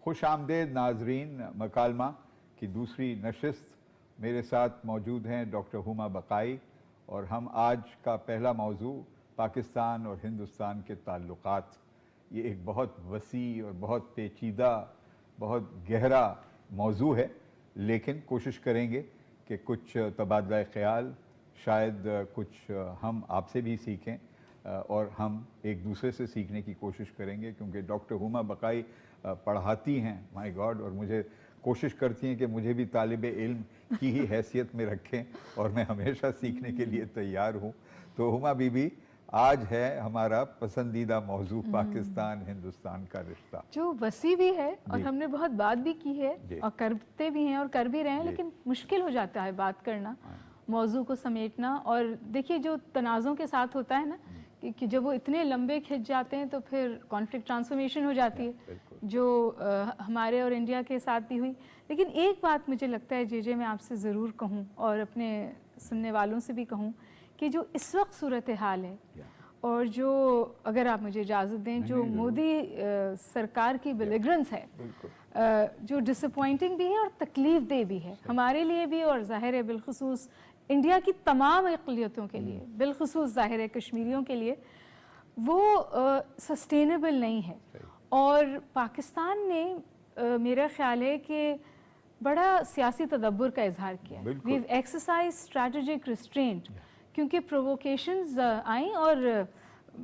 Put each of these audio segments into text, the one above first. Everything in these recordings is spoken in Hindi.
खुश आमदेद नाजरीन, मकालमा की दूसरी नशिस्त। मेरे साथ मौजूद हैं डॉक्टर हुमा बकाई और हम आज का पहला मौजू पाकिस्तान और हिंदुस्तान के ताल्लुकात। ये एक बहुत वसी और बहुत पेचीदा, बहुत गहरा मौजू है, लेकिन कोशिश करेंगे कि कुछ तबादला ख्याल, शायद कुछ हम आपसे भी सीखें और हम एक दूसरे से सीखने की कोशिश करेंगे, क्योंकि डॉक्टर हुमा बकाई पढ़ाती हैं, माय गॉड, और मुझे कोशिश करती हैं कि मुझे भी तालिबे इल्म की ही हैसियत में रखें और मैं हमेशा सीखने के लिए तैयार हूँ। तो हुमा बीबी, आज है हमारा पसंदीदा मौजू पाकिस्तान हिंदुस्तान का रिश्ता, जो वसी भी है और हमने बहुत बात भी की है और करते भी हैं और कर भी रहे हैं, लेकिन मुश्किल हो जाता है बात करना, मौजू को समेटना। और देखिए, जो तनाज़ों के साथ होता है ना कि जब वो इतने लंबे खिंच जाते हैं तो फिर कॉन्फ्लिक्ट ट्रांसफॉर्मेशन हो जाती है, जो हमारे और इंडिया के साथ भी हुई। लेकिन एक बात मुझे लगता है जे मैं आपसे ज़रूर कहूँ और अपने सुनने वालों से भी कहूँ कि जो इस वक्त सूरत हाल है और जो, अगर आप मुझे इजाज़त दें, जो मोदी सरकार की बिलिग्रेंस है, जो डिसअपॉइंटिंग भी है और तकलीफ दे भी है हमारे लिए भी, और ज़ाहिर है बिलखुसूस इंडिया की तमाम अक़लियतों के लिए, बिलखुसूस ज़ाहिर है कश्मीरियों के लिए, वो सस्टेनेबल नहीं है। और पाकिस्तान ने मेरा ख्याल है कि बड़ा सियासी तदब्बुर का इजहार किया, we have exercise strategic restraint, क्योंकि प्रोवोकेशंस आई और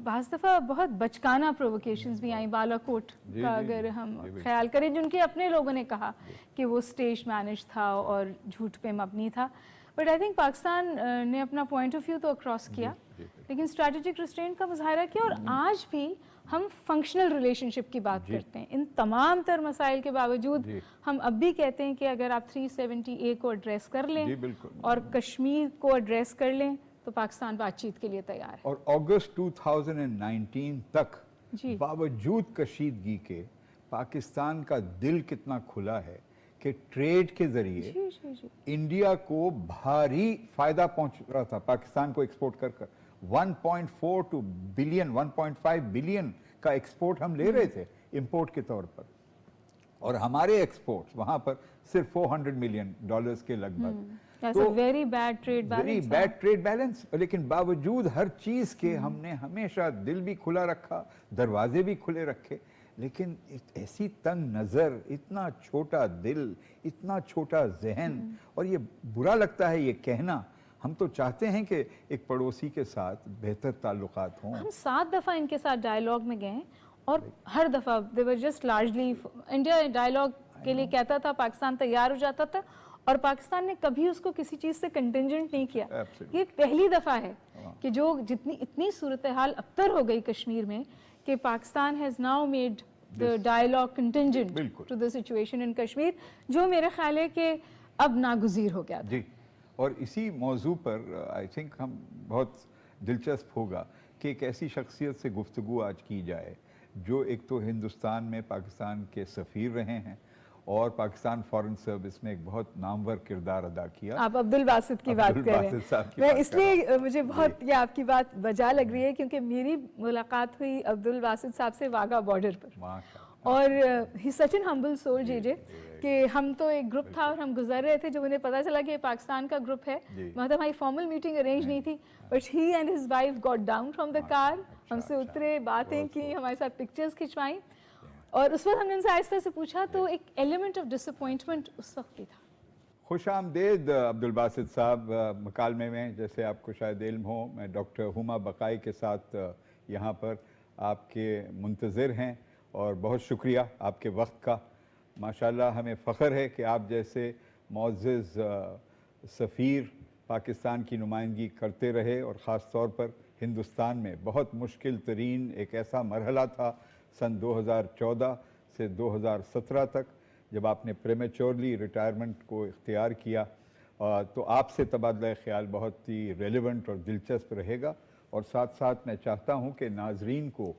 बाज़ दफ़ा बहुत बचकाना प्रोवोकेशंस भी आई। बालाकोट का अगर हम ख्याल करें, जिनके अपने लोगों ने कहा कि वो स्टेज मैनेज था और झूठ पे मबनी था, बट आई थिंक पाकिस्तान ने अपना पॉइंट ऑफ व्यू तो क्रॉस किया, लेकिन स्ट्रैटेजिक रिस्ट्रेंट का मुजाहरा किया। और आज भी हम फंक्शनल रिलेशनशिप की बात करते हैं, इन तमाम तर मसाइल के बावजूद हम अब भी कहते हैं कि अगर आप 370A को एड्रेस कर लें और कश्मीर को एड्रेस कर लें तो पाकिस्तान बातचीत के लिए तैयार है। और अगस्त 2019 तक बावजूद कशीदगी के पाकिस्तान का दिल कितना खुला है कि ट्रेड के जरिए इंडिया को भारी फायदा पहुंच रहा था। पाकिस्तान को एक्सपोर्ट कर 1.42 बिलियन 1.5 बिलियन का एक्सपोर्ट हम ले रहे थे इंपोर्ट के तौर पर, और हमारे एक्सपोर्ट्स वहां पर सिर्फ $400 मिलियन के लगभग। तो वेरी बैड ट्रेड बैलेंस, लेकिन बावजूद हर चीज के हमने हमेशा दिल भी खुला रखा, दरवाजे भी खुले रखे। लेकिन ऐसी तंग नज़र, इतना छोटा दिल, इतना छोटा जहन, और ये बुरा लगता है ये कहना। हम तो चाहते हैं कि एक पड़ोसी के साथ बेहतर ताल्लुकात हों। हम 7 दफ़ा इनके साथ डायलॉग में गए और हर दफ़ा they were just largely, India dialogue के लिए कहता था, पाकिस्तान तैयार हो जाता था और पाकिस्तान ने कभी उसको किसी चीज़ से कंटिंजेंट नहीं किया। ये पहली दफ़ा है कि जो इतनी सूरत हाल अबतर हो गई कश्मीर में कि Pakistan has now made the dialogue contingent to the situation in Kashmir, जो मेरा ख्याल है कि अब नागुज़ीर हो गया था। और इसी मौजू पर आई थिंक हम बहुत दिलचस्प होगा कि एक ऐसी शख्सियत से गुफ्तगू आज की जाए जो एक तो हिंदुस्तान में पाकिस्तान के सफ़ीर रहे हैं और पाकिस्तान फॉरेन सर्विस में एक बहुत नामवर किरदार अदा किया। आप अब्दुल बासित की बात कर रहे हैं, मैं इसलिए मुझे बहुत ये आपकी बात बजा लग रही है क्योंकि मेरी मुलाकात हुई अब्दुल बासित साहब से वाघा बॉर्डर पर, और ही सच एन हम्बल सोल जे कि हम तो एक ग्रुप था और हम गुजर रहे थे, जब उन्हें पता चला कि पाकिस्तान का ग्रुप है, मतलब हमारी फॉर्मल मीटिंग अरेंज नहीं थी, but he and his wife got down from the car, हमसे उतरे, बातें की, हमारे साथ पिक्चर्स खिंचवाई, और उस वक्त हमने उनसे आहिस्ता से पूछा तो एक एलिमेंट ऑफ डिसअपॉइंटमेंट उस वक्त भी था। खुश आमदेद अब्दुल बासित साहब मकालमे में। जैसे आपको शायद इल्म हो, मैं डॉक्टर हुमा बकाई के साथ यहाँ पर आपके मुंतज़िर हैं और बहुत शुक्रिया आपके वक्त का। माशाल्लाह हमें फ़ख्र है कि आप जैसे मुअज़्ज़िज़ सफ़ीर पाकिस्तान की नुमाइंदगी करते रहे, और ख़ास तौर पर हिंदुस्तान में बहुत मुश्किल तरीन एक ऐसा मरहला था सन 2014 से 2017 तक, जब आपने प्रेमेच्योरली रिटायरमेंट को इख्तियार किया। तो आपसे तबादला ख्याल बहुत ही रेलेवेंट और दिलचस्प रहेगा। और साथ साथ मैं चाहता हूँ कि नाजरीन को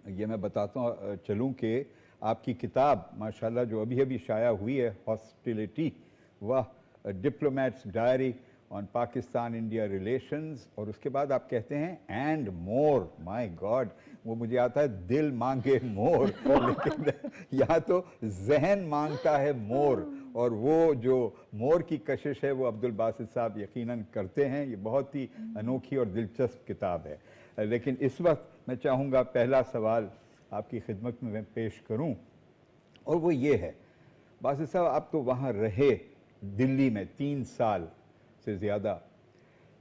ये मैं बताता चलूँ कि आपकी किताब माशाल्लाह जो अभी अभी शाया हुई है, हॉस्टिलिटी, वह diplomats diary, on Pakistan India relations, और उसके बाद आप कहते हैं एंड मोर। माय गॉड, वो मुझे आता है दिल मांगे मोर, लेकिन यहाँ तो जहन मांगता है मोर, और वो जो मोर की कशिश है वो अब्दुल बासित साहब यकीनन करते हैं। ये बहुत ही अनोखी और दिलचस्प किताब है। लेकिन इस वक्त मैं चाहूँगा पहला सवाल आपकी खिदमत में मैं पेश करूँ, और वो ये है, बासित साहब आप तो वहाँ रहे दिल्ली में 3 साल से ज़्यादा,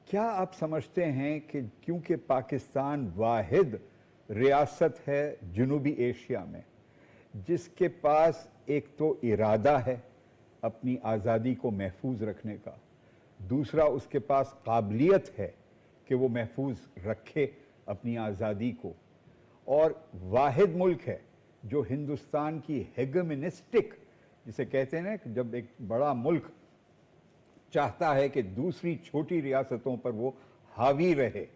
क्या आप समझते हैं कि क्योंकि पाकिस्तान वाहिद रियासत है जनूबी एशिया में जिसके पास एक तो इरादा है अपनी आज़ादी को महफूज रखने का, दूसरा उसके पास काबिलियत है कि वो महफूज रखे अपनी आज़ादी को, और वाहिद मुल्क है जो हिंदुस्तान की हेगेमोनिस्टिक, जिसे कहते हैं ना कि जब एक बड़ा मुल्क चाहता है कि दूसरी छोटी रियासतों पर वो हावी रहे,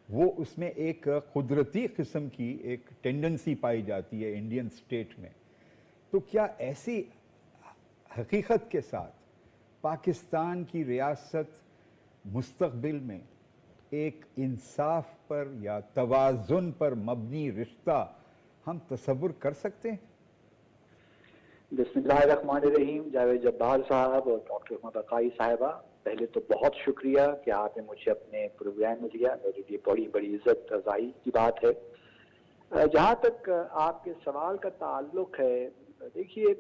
वो उसमें एक कुदरती किस्म की एक टेंडेंसी पाई जाती है इंडियन स्टेट में। तो क्या ऐसी हकीकत के साथ पाकिस्तान की रियासत मुस्तकबिल में एक इंसाफ पर या तवाज़ुन पर मबनी रिश्ता हम तसव्वुर कर सकते हैं? बिस्मिल्लाहिर्रहमानिर्रहीम। जावेद जब्बार साहब और डॉक्टर हुमा बकाई साहिबा, पहले तो बहुत शुक्रिया कि आपने मुझे अपने प्रोग्राम में लिया, मेरे लिए बड़ी बड़ी इज्जत अफजाई की बात है। जहाँ तक आपके सवाल का ताल्लुक है, देखिए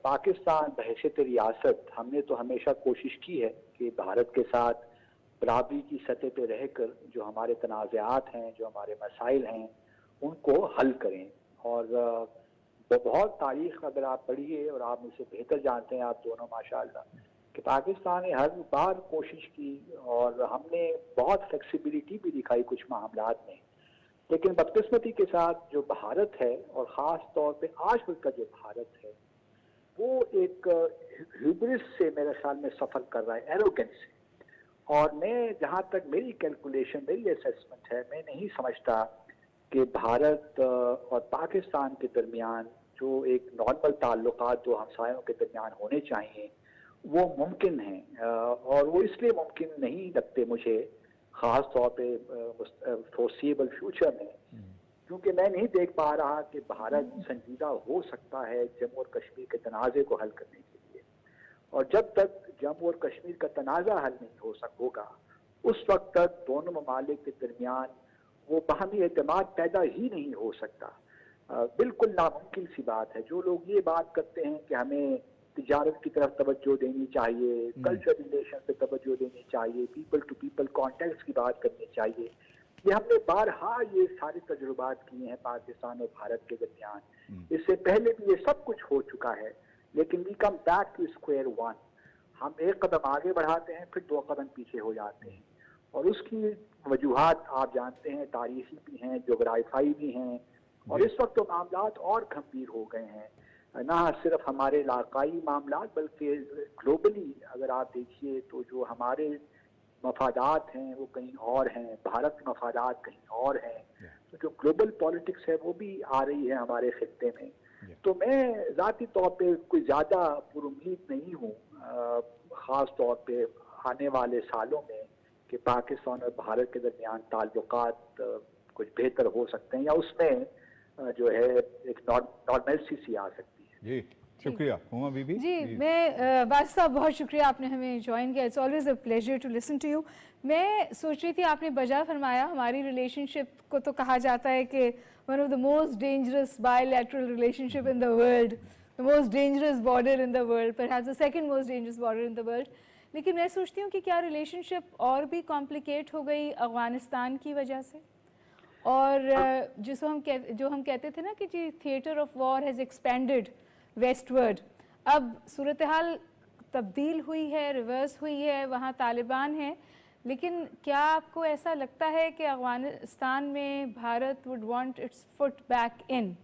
पाकिस्तान बहैसियत रियासत हमने तो हमेशा कोशिश की है कि भारत के साथ बराबरी की सतह पर रहकर जो हमारे तनाज़ात हैं, जो हमारे मसाइल हैं, उनको हल करें। और बहुत तारीख अगर आप पढ़िए, और आप मुझसे बेहतर जानते हैं आप दोनों माशाअल्लाह, कि पाकिस्तान ने हर बार कोशिश की और हमने बहुत फ्लेक्सिबिलिटी भी दिखाई कुछ मामलात में, लेकिन बदकिस्मती के साथ जो भारत है और ख़ास तौर पे आज का जो भारत है, वो एक ह्यूब्रिस से मेरे ख्याल में सफ़र कर रहा है, एरोगेंस से। और मैं जहाँ तक मेरी कैलकुलेशन, मेरी असेसमेंट है, मैं नहीं समझता कि भारत और पाकिस्तान के दरमियान जो एक नॉर्मल ताल्लुकात दो हमसायों के दरमियान होने चाहिए वो मुमकिन हैं। और वो इसलिए मुमकिन नहीं लगते मुझे, ख़ास तौर पे फोर्सिएबल फ्यूचर में, क्योंकि मैं नहीं देख पा रहा कि भारत संजीदा हो सकता है जम्मू और कश्मीर के तनाज़े को हल करने के लिए। और जब तक जम्मू और कश्मीर का तनाज़ा हल नहीं होगा, उस वक्त तक दोनों ममालिक के दरमियान वो बाहमी एतमाद पैदा ही नहीं हो सकता। बिल्कुल नामुमकिन सी बात है। जो लोग ये बात करते हैं कि हमें तिजारत की तरफ तवज्जो देनी चाहिए, कल्चर रिलेशन पे तवज्जो देनी चाहिए, पीपल टू पीपल कॉन्टेक्ट की बात करनी चाहिए, ये हमने बारहा ये सारे तजुर्बात किए हैं पाकिस्तान और भारत के दरमियान। इससे पहले भी ये सब कुछ हो चुका है, लेकिन we come back to square one. हम एक कदम आगे बढ़ाते हैं, फिर 2 कदम पीछे हो जाते हैं, और उसकी वजूहात आप जानते हैं, तारीखी भी हैं, जोग्राफाई भी हैं। और इस वक्त तो मामलात और गंभीर हो गए हैं, ना सिर्फ हमारे इलाकाई मामलात बल्कि ग्लोबली अगर आप देखिए तो जो हमारे मफादात हैं वो कहीं और हैं, भारत के मफादात कहीं और हैं। तो जो ग्लोबल पॉलिटिक्स है वो भी आ रही है हमारे खित्ते में। तो मैं ज़ाती तौर पे कोई ज़्यादा पुरुम्मीद नहीं हूँ ख़ास तौर पे आने वाले सालों में कि पाकिस्तान और भारत के दरमियान ताल्लुकात कुछ बेहतर हो सकते हैं, या उसमें जो है एक नॉर्मलसी सी आ सकती है। जी शुक्रिया हुमा बीबी। जी मैं बासित साहब बहुत शुक्रिया, आपने हमें ज्वाइन किया। It's always a pleasure to listen to you. मैं सोच रही थी, आपने बजा फरमाया, हमारी रिलेशनशिप को तो कहा जाता है कि one of the most dangerous bilateral relationship in the world, the most dangerous border in the world, perhaps the second most dangerous border in the world. लेकिन मैं सोचती हूँ कि क्या रिलेशनशिप और भी कॉम्प्लिकेट हो गई अफ़गानिस्तान की वजह से? और जो हम कहते थे ना कि जी theatre of war has expanded westward, अब सूरत हाल तब्दील हुई है, रिवर्स हुई है, वहाँ तालिबान है। लेकिन क्या आपको ऐसा लगता है कि अफ़गानिस्तान में Bharat would want it's foot back in?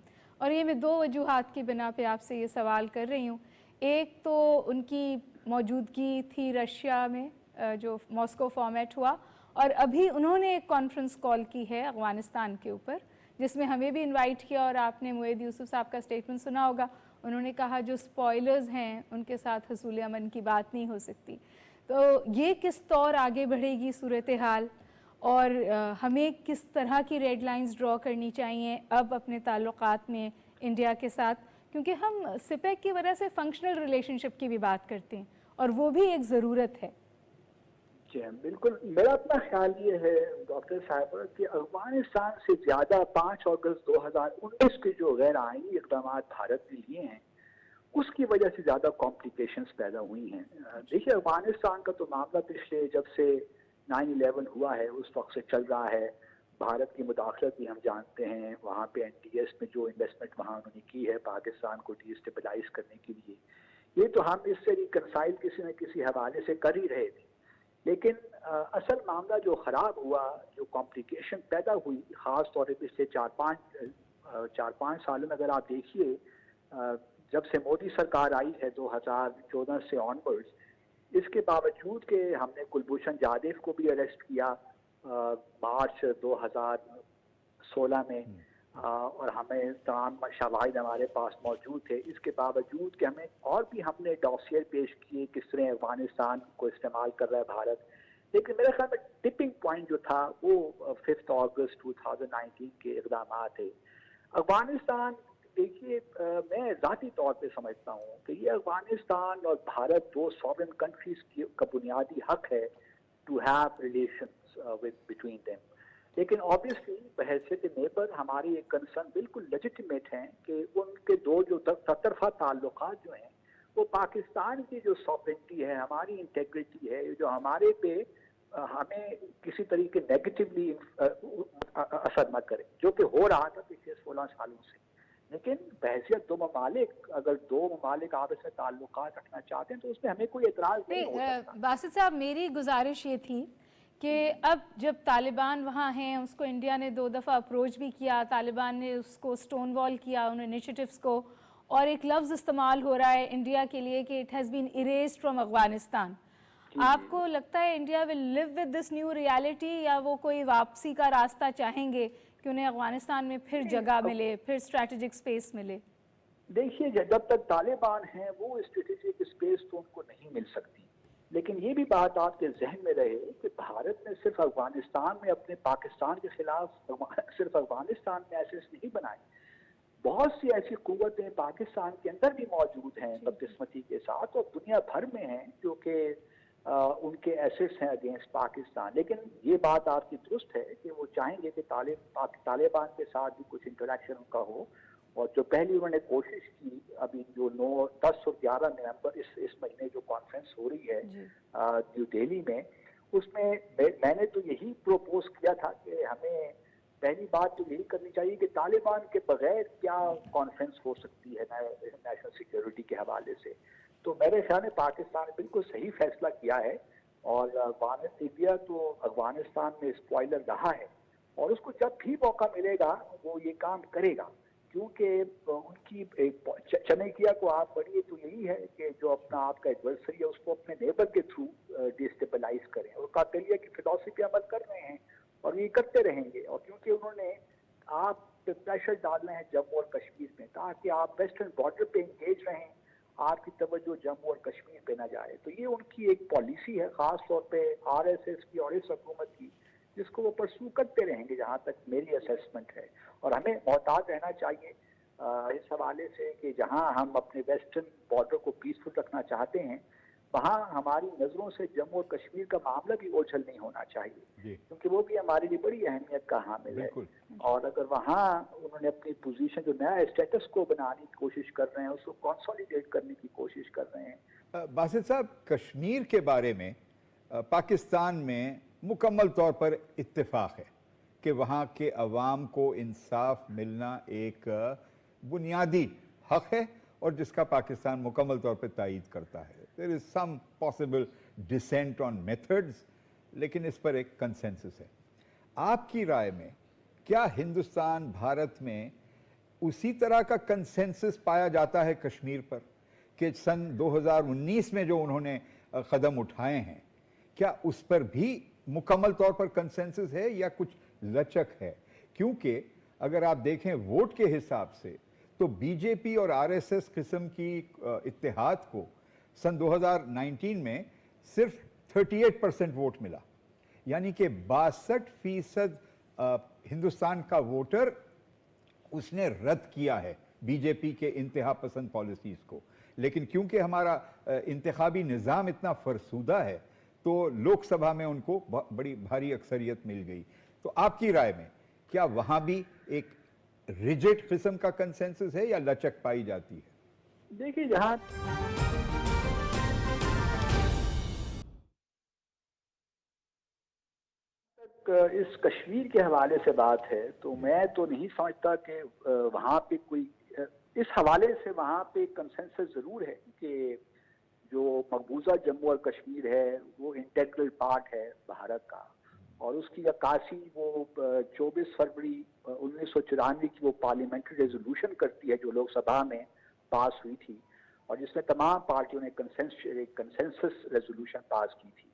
और ये मैं 2 वजूहात की बिना पे आपसे ये सवाल कर रही हूँ। एक तो उनकी मौजूदगी थी रशिया में, जो मॉस्को फॉर्मेट हुआ, और अभी उन्होंने एक कॉन्फ्रेंस कॉल की है अफ़गानिस्तान के ऊपर, जिसमें हमें भी इनवाइट किया, और आपने मुएद यूसुफ साहब का स्टेटमेंट सुना होगा। उन्होंने कहा जो स्पॉयलर्स हैं उनके साथ हसूल अमन की बात नहीं हो सकती। तो ये किस तौर आगे बढ़ेगी सूरत हाल, और हमें किस तरह की रेड लाइंस ड्रॉ करनी चाहिए अब अपने ताल्लुकात में इंडिया के साथ, क्योंकि हम सिपेक की वजह से फंक्शनल रिलेशनशिप की भी बात करते हैं और वो भी एक ज़रूरत है। जी बिल्कुल, मेरा अपना ख्याल ये है डॉक्टर साहब कि अफगानिस्तान से ज़्यादा 5 अगस्त 2019 के जो गैर आईनी इक़दाम भारत ने लिए हैं उसकी वजह से ज़्यादा कॉम्प्लिकेशंस पैदा हुई हैं। देखिए, अफगानिस्तान का तो मामला पिछले जब से 9/11 हुआ है उस वक्त से चल रहा है। भारत की मुदाखलत भी हम जानते हैं, वहाँ पे NDS में जो इन्वेस्टमेंट वहाँ उन्होंने की है पाकिस्तान को डिस्टेबलाइज करने के लिए, ये तो हम इससे रिकनसाइल किसी न किसी हवाले से कर ही रहे थे। लेकिन असल मामला जो ख़राब हुआ, जो कॉम्प्लिकेशन पैदा हुई, ख़ास तौर पर पिछले 4-5 साल में अगर आप देखिए, जब से मोदी सरकार आई है 2014 से ऑनवर्ड्स, इसके बावजूद कि हमने कुलभूषण जाधव को भी अरेस्ट किया मार्च 2016 में, और हमें तमाम शवाहिद हमारे पास मौजूद थे, इसके बावजूद कि हमें और भी हमने डॉसियर पेश किए किस तरह अफगानिस्तान को इस्तेमाल कर रहा है भारत। लेकिन मेरे ख्याल में टिपिंग पॉइंट जो था वो 5 अगस्त 2019 के इक़दाम थे। अफगानिस्तान, देखिए, मैं ज़ाती तौर पे समझता हूँ कि ये अफगानिस्तान और भारत दो सॉवरेन कंट्रीज का बुनियादी हक है to have relations with between them. लेकिन ऑब्वियसली बहैसियत नेबर हमारी एक कंसर्न बिल्कुल लेजिटिमेट हैं कि उनके दो जो तरफा ताल्लुकात जो हैं वो पाकिस्तान की जो सॉवरेनिटी है, हमारी इंटेग्रिटी है, जो हमारे पे हमें किसी तरीके नेगेटिवली असर न करे, जो कि हो रहा था पिछले 16 सालों से। लेकिन बहसियत दो ममालिक, अगर दो ममालिक आपस में ताल्लुकात रखना चाहते हैं तो उसमें हमें कोई एतराज़ नहीं हो सकता। बासित साहब, मेरी गुजारिश ये थी कि अब जब तालिबान वहाँ हैं, उसको इंडिया ने 2 दफ़ा अप्रोच भी किया, तालिबान ने उसको स्टोन वॉल किया उन इनिशिएटिव्स को, और एक लफ्ज़ इस्तेमाल हो रहा है इंडिया के लिए कि it has been erased from Afghanistan. आपको लगता है India will live with this new reality, या वो कोई वापसी का रास्ता चाहेंगे कि उन्हें अफगानिस्तान में फिर जगह मिले, फिर स्ट्रैटेजिक स्पेस मिले? देखिए, जब तक तालिबान हैं वो स्ट्रैटेजिक स्पेस तो उनको नहीं मिल सकती। लेकिन ये भी बात आपके जहन में रहे कि भारत ने सिर्फ अफगानिस्तान में अपने पाकिस्तान के खिलाफ सिर्फ अफगानिस्तान में एसेस नहीं बनाए, बहुत सी ऐसी कुव्वतें पाकिस्तान के अंदर भी मौजूद हैं बदकिस्मती के साथ, और दुनिया भर में हैं जो कि उनके एसेट्स हैं अगेंस्ट पाकिस्तान। लेकिन ये बात आपकी दुरुस्त है कि वो चाहेंगे कि तालिबान के साथ भी कुछ इंटरेक्शन उनका हो, और जो पहली उन्होंने कोशिश की, अभी जो 9, 10 और 11 नवंबर इस महीने जो कॉन्फ्रेंस हो रही है न्यू दिल्ली में, उसमें मैंने तो यही प्रोपोज किया था कि हमें पहली बात तो यही करनी चाहिए कि तालिबान के बगैर क्या कॉन्फ्रेंस हो सकती है नेशनल सिक्योरिटी के हवाले से। तो मेरे ख्याल में पाकिस्तान ने बिल्कुल सही फैसला किया है, और इंडिया तो अफगानिस्तान में स्पॉइलर रहा है, और उसको जब भी मौका मिलेगा वो ये काम करेगा, क्योंकि उनकी चनैकिया को आप पढ़िए तो यही है कि जो अपना आपका एडवर्सरी है उसको अपने नेबर के थ्रू डिस्टेबलाइज करें, और कातिलिया की फिलॉसफी पे अमल कर रहे हैं और ये करते रहेंगे। और क्योंकि उन्होंने आप प्रेशर डाल रहे हैं जम्मू और कश्मीर में ताकि आप वेस्टर्न बॉर्डर पे इंगेज रहें, आपकी तवज्जो जम्मू और कश्मीर पे ना जाए, तो ये उनकी एक पॉलिसी है खास तौर पे RSS की और इस हुकूमत की, जिसको वो परसू करते रहेंगे जहाँ तक मेरी असेसमेंट है। और हमें मोहतात रहना चाहिए इस हवाले से कि जहाँ हम अपने वेस्टर्न बॉर्डर को पीसफुल रखना चाहते हैं, वहाँ हमारी नज़रों से जम्मू और कश्मीर का मामला भी ओझल नहीं होना चाहिए, क्योंकि वो भी हमारे लिए बड़ी अहमियत का हामिल है। और अगर वहाँ उन्होंने अपनी पोजीशन जो नया स्टेटस को बनाने की कोशिश कर रहे हैं, उसको कंसोलिडेट करने की कोशिश कर रहे हैं। बासित साहब, कश्मीर के बारे में पाकिस्तान में मुकम्मल तौर पर इत्तेफाक है कि वहाँ के अवाम को इंसाफ मिलना एक बुनियादी हक है, और जिसका पाकिस्तान मुकम्मल तौर पर तायीद करता है। There is some possible dissent on methods, लेकिन इस पर एक कंसेंसस है। आपकी राय में क्या हिंदुस्तान भारत में उसी तरह का कंसेंसस पाया जाता है कश्मीर पर कि सन 2019 में जो उन्होंने कदम उठाए हैं, क्या उस पर भी मुकम्मल तौर पर कंसेंसस है या कुछ लचक है? क्योंकि अगर आप देखें वोट के हिसाब से तो बीजेपी और RSS किस्म की इत्तेहाद को सन 2019 में सिर्फ 38% वोट मिला, यानी कि 62% हिंदुस्तान का वोटर उसने रद्द किया है बीजेपी के इंतहा पसंद पॉलिसीज को। लेकिन क्योंकि हमारा इंतखाबी निज़ाम इतना फरसूदा है तो लोकसभा में उनको बड़ी भारी अक्सरियत मिल गई। तो आपकी राय में क्या वहां भी एक रिजिड किस्म का कंसेंसस है या लचक पाई जाती है? देखिए, जहां तक इस कश्मीर के हवाले से बात है तो मैं तो नहीं समझता कि वहां पे कोई इस हवाले से वहां पे कंसेंसस जरूर है कि जो मकबूजा जम्मू और कश्मीर है वो इंटेग्रल पार्ट है भारत का, और उसकी अक्कासी वो 24 फरवरी 1994 की वो पार्लियामेंट्री रेजोल्यूशन करती है जो लोकसभा में पास हुई थी, और जिसमें तमाम पार्टियों ने कंसेंसस रेजोल्यूशन पास की थी,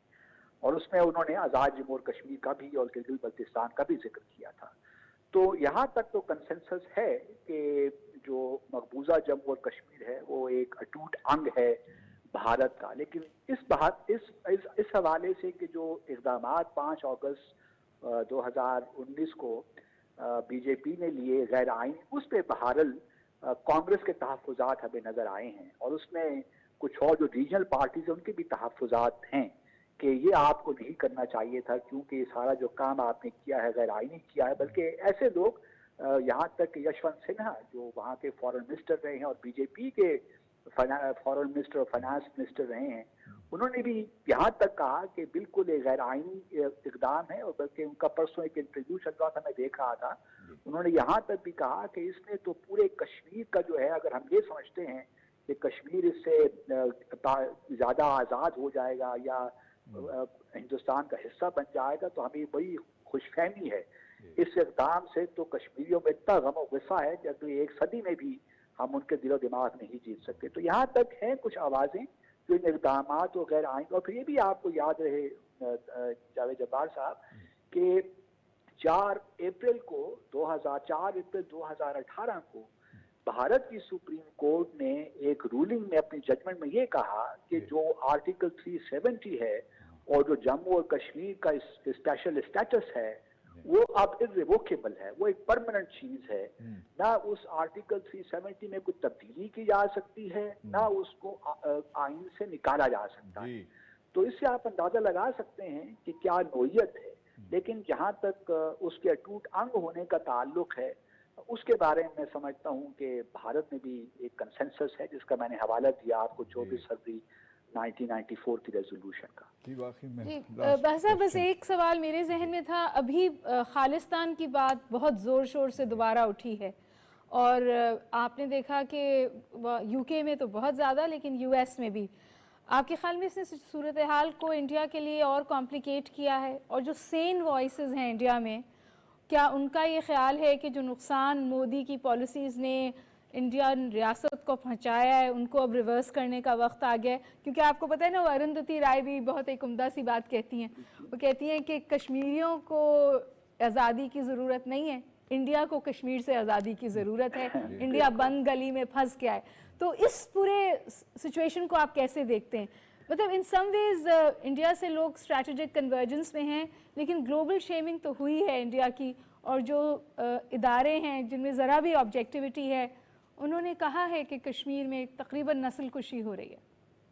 और उसमें उन्होंने आज़ाद जम्मू और कश्मीर का भी और गिलगित बल्तिस्तान का भी जिक्र किया था। तो यहाँ तक तो कंसेंसस है कि जो मकबूजा जम्मू और कश्मीर है वो एक अटूट अंग है भारत का। लेकिन इस हवाले से कि जो इक़दाम 5 अगस्त 2019 को बीजेपी ने लिए गैर आईनी, उस पर बहरहाल कांग्रेस के तहफ़्फ़ुज़ात हमें नज़र आए हैं, और उसमें कुछ और जो रीजनल पार्टीज हैं उनके भी तहफ़्फ़ुज़ात हैं कि ये आपको नहीं करना चाहिए था क्योंकि सारा जो काम आपने किया है गैर आईनी किया है। बल्कि ऐसे लोग यहाँ तक कि यशवंत सिन्हा जो वहाँ के फॉरेन मिनिस्टर रहे हैं और बीजेपी के फॉरेन मिनिस्टर और फाइनेंस मिनिस्टर रहे हैं, उन्होंने भी यहाँ तक कहा कि बिल्कुल ये गैर आईनी इकदाम है, और बल्कि उनका परसों एक इंटरव्यू चल रहा था, मैं देख रहा था, उन्होंने यहाँ तक भी कहा कि इसने तो पूरे कश्मीर का जो है, अगर हम ये समझते हैं कि कश्मीर इससे ज़्यादा आज़ाद हो जाएगा या हिंदुस्तान का हिस्सा बन जाएगा तो हमें बड़ी खुशफहमी है। इस इक़दाम से तो कश्मीरियों में इतना गम और गुस्सा है कि अगली 1 सदी में भी हम उनके दिलो दिमाग नहीं जीत सकते। तो यहाँ तक हैं कुछ आवाज़ें जो इन इक़दाम और गैर आईनी। और फिर ये भी आपको याद रहे जावेद जब्बार साहब कि 4 अप्रैल 2018 को भारत की सुप्रीम कोर्ट ने एक रूलिंग में अपनी जजमेंट में ये कहा कि जो आर्टिकल 370 है और जो जम्मू और कश्मीर का स्पेशल स्टेटस है वो अब इर्रिवोकेबल है, वो एक परमानेंट चीज है। ना उस आर्टिकल 370 में कोई तब्दीली की जा सकती है, ना उसको आइन से निकाला जा सकता है। तो इससे आप अंदाजा लगा सकते हैं कि क्या नोयत है। लेकिन जहां तक उसके अटूट अंग होने का ताल्लुक है उसके बारे में मैं समझता हूं कि भारत में भी एक कंसेंसस है जिसका मैंने हवाला दिया आपको 24 फरवरी 1994 की रेजोल्यूशन का। बस एक सवाल मेरे जहन में था, अभी खालिस्तान की बात बहुत ज़ोर शोर से दोबारा उठी है और आपने देखा कि यूके में तो बहुत ज़्यादा, लेकिन यूएस में भी। आपके ख्याल में इसने सूरत हाल को इंडिया के लिए और कॉम्प्लिकेट किया है? और जो सेन वॉइसेस हैं इंडिया में, क्या उनका ये ख्याल है कि जो नुकसान मोदी की पॉलिसीज़ ने इंडियन रियासत को पहुंचाया है उनको अब रिवर्स करने का वक्त आ गया है? क्योंकि आपको पता है ना, वो अरुंधति राय भी बहुत एक उम्दा सी बात कहती हैं। वो कहती हैं कि कश्मीरियों को आज़ादी की ज़रूरत नहीं है, इंडिया को कश्मीर से आज़ादी की ज़रूरत है, इंडिया बंद गली में फंस गया है। तो इस पूरे सिचुएशन को आप कैसे देखते हैं? मतलब इन सम वेज इंडिया से लोग स्ट्रैटेजिक कन्वर्जेंस में हैं, लेकिन ग्लोबल शेमिंग तो हुई है इंडिया की, और जो इदारे हैं जिनमें ज़रा भी ऑब्जेक्टिविटी है उन्होंने कहा है कि कश्मीर में तकरीबन नस्ल कुशी हो रही है।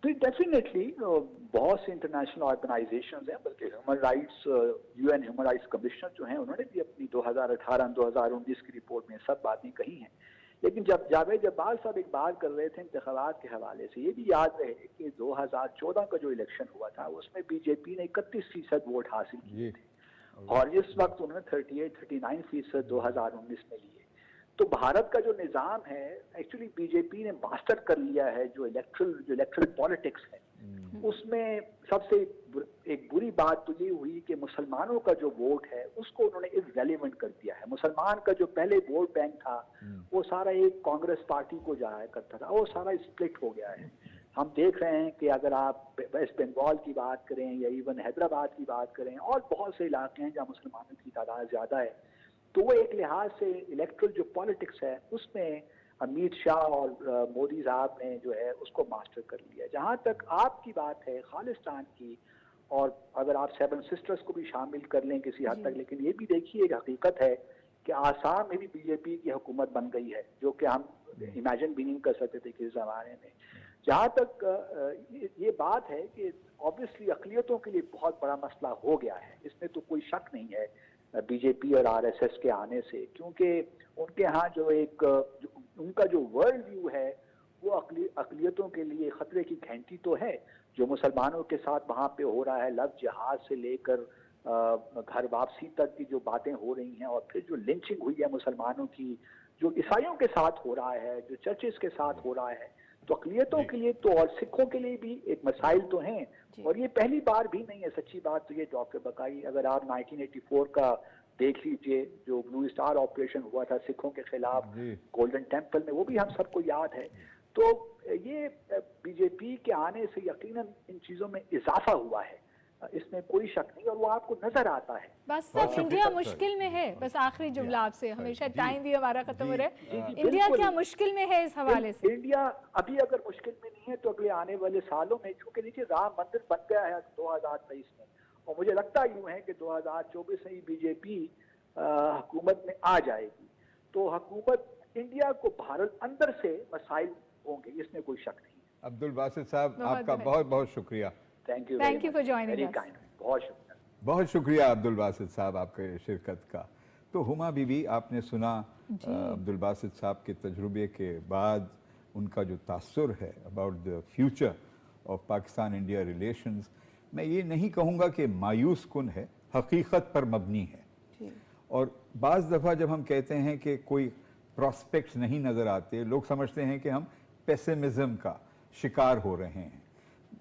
तो डेफिनेटली बहुत से इंटरनेशनल ऑर्गेनाइजेशंस हैं, बल्कि human rights UN human rights commissioner जो हैं उन्होंने भी अपनी 2018-2019 की रिपोर्ट में सब बातें कही हैं। लेकिन जब जावेद जब्बार साहब एक बात कर रहे थे इंतखाबात के हवाले से, ये भी याद रहे कि 2014 का जो इलेक्शन हुआ था उसमें बीजेपी ने 31% वोट हासिल किए थे और इस वक्त उन्होंने 38-39% 2019 में लिए। तो भारत का जो निज़ाम है एक्चुअली बीजेपी ने मास्टर कर लिया है जो इलेक्ट्रल पॉलिटिक्स है। उसमें सबसे एक बुरी बात तो ये हुई कि मुसलमानों का जो वोट है उसको उन्होंने इररेलेवेंट कर दिया है। मुसलमान का जो पहले वोट बैंक था वो सारा एक कांग्रेस पार्टी को जाया करता था, वो सारा स्प्लिट हो गया है। हम देख रहे हैं कि अगर आप वेस्ट बंगाल की बात करें या इवन हैदराबाद की बात करें और बहुत से इलाके हैं जहाँ मुसलमानों की तादाद ज़्यादा है, तो वो एक लिहाज से इलेक्ट्रल जो पॉलिटिक्स है उसमें अमित शाह और मोदी साहब ने जो है उसको मास्टर कर लिया। जहाँ तक आपकी बात है खालिस्तान की और अगर आप 7 सिस्टर्स को भी शामिल कर लें किसी हद तक, लेकिन ये भी देखिए एक हकीकत है कि आसाम में भी बीजेपी की हुकूमत बन गई है, जो कि हम इमेजिन भी नहीं कर सकते थे किस जमाने में। जहाँ तक ये बात है कि ऑब्वियसली अक़लियतों के लिए बहुत बड़ा मसला हो गया है, इसमें तो कोई शक नहीं है बीजेपी और आरएसएस के आने से, क्योंकि उनके यहाँ जो उनका जो वर्ल्ड व्यू है वो अक़लियतों के लिए खतरे की घंटी तो है। जो मुसलमानों के साथ वहाँ पे हो रहा है, लव जिहाद से लेकर घर वापसी तक की जो बातें हो रही हैं, और फिर जो लिंचिंग हुई है मुसलमानों की, जो ईसाइयों के साथ हो रहा है, जो चर्चेस के साथ हो रहा है, तो अक़लियतों के लिए तो और सिखों के लिए भी एक मसाइल तो हैं। और ये पहली बार भी नहीं है, सच्ची बात तो ये डॉक्टर बकाई, अगर आप 1984 का देख लीजिए जो ब्लू स्टार ऑपरेशन हुआ था सिखों के खिलाफ गोल्डन टेम्पल में, वो भी हम सबको याद है। तो ये बीजेपी के आने से यकीनन इन चीज़ों में इजाफा हुआ है, इसमें कोई शक नहीं, और वो आपको नजर आता है। बस सब इंडिया मुश्किल में है, बस आखिरी जुमला आपसे, हमेशा टाइम भी हमारा खत्म हो रहा है, इंडिया क्या मुश्किल में है इस हवाले से? इंडिया अभी अगर मुश्किल में नहीं है तो अगले आने वाले सालों में, क्योंकि देखिए राम मंदिर बन गया है 2023 में, और मुझे लगता यूं है कि 2024 में ही बीजेपी हुकूमत में आ जाएगी, तो हुकूमत इंडिया को भारत अंदर से मसाइल होंगे, इसमें कोई शक नहीं। अब्दुल बासित साहब, आपका बहुत बहुत शुक्रिया। थैंक यू फॉर जॉइनिंग अस। बहुत शुक्रिया, बहुत शुक्रिया अब्दुल बासित साहब आपके शिरकत का। तो हुमा बीबी, आपने सुना अब्दुल बासित साहब के तजुर्बे के बाद उनका जो तासुर है about the future of Pakistan India relations. मैं ये नहीं कहूँगा कि मायूस कुन है, हकीकत पर मबनी है। और बाज़ दफ़ा जब हम कहते हैं कि कोई प्रॉस्पेक्ट्स नहीं नज़र आते, लोग समझते हैं कि हम पेसिमिज्म का शिकार हो रहे हैं।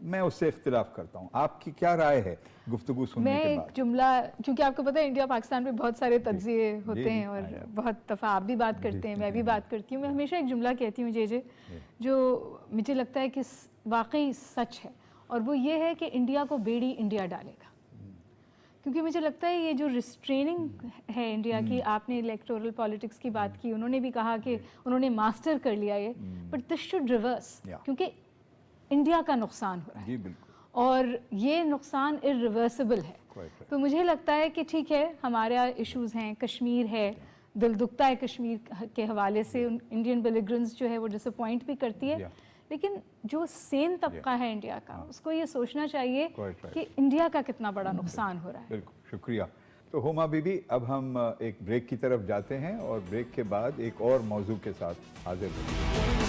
मैं उससे इख्तिलाफ करता हूँ। आपकी क्या राय है गुफ्तगू सुनने के बाद? मैं एक जुमला, क्योंकि आपको पता है इंडिया पाकिस्तान पे बहुत सारे तज्ज़िये होते हैं और बहुत दफ़ा आप भी बात करते हैं, मैं भी बात करती हूँ। मैं हमेशा एक जुमला कहती हूँ जे जो मुझे लगता है कि वाकई सच है, और वो ये है कि इंडिया को बेड़ी इंडिया डालेगा। क्योंकि मुझे लगता है ये जो रिस्ट्रेनिंग है इंडिया की, आपने इलेक्टोरल पॉलिटिक्स की बात की, उन्होंने भी कहा कि उन्होंने मास्टर कर लिया ये, बट दिस शुड रिवर्स, क्योंकि इंडिया का नुकसान हो रहा है। जी बिल्कुल। और ये नुकसान इरिवर्सिबल है। तो मुझे लगता है कि ठीक है, हमारे इश्यूज़ हैं, कश्मीर है, दिल दुखता है कश्मीर के हवाले से, इंडियन बिलिग्रेंस जो है वो डिसअपॉइंट भी करती है, लेकिन जो सेन तबका है इंडिया का, उसको ये सोचना चाहिए कि इंडिया का कितना बड़ा नुकसान हो रहा है। बिल्कुल, शुक्रिया। तो हुमा बीबी, अब हम एक ब्रेक की तरफ जाते हैं और ब्रेक के बाद एक और मौजू के साथ हाजिर होंगे।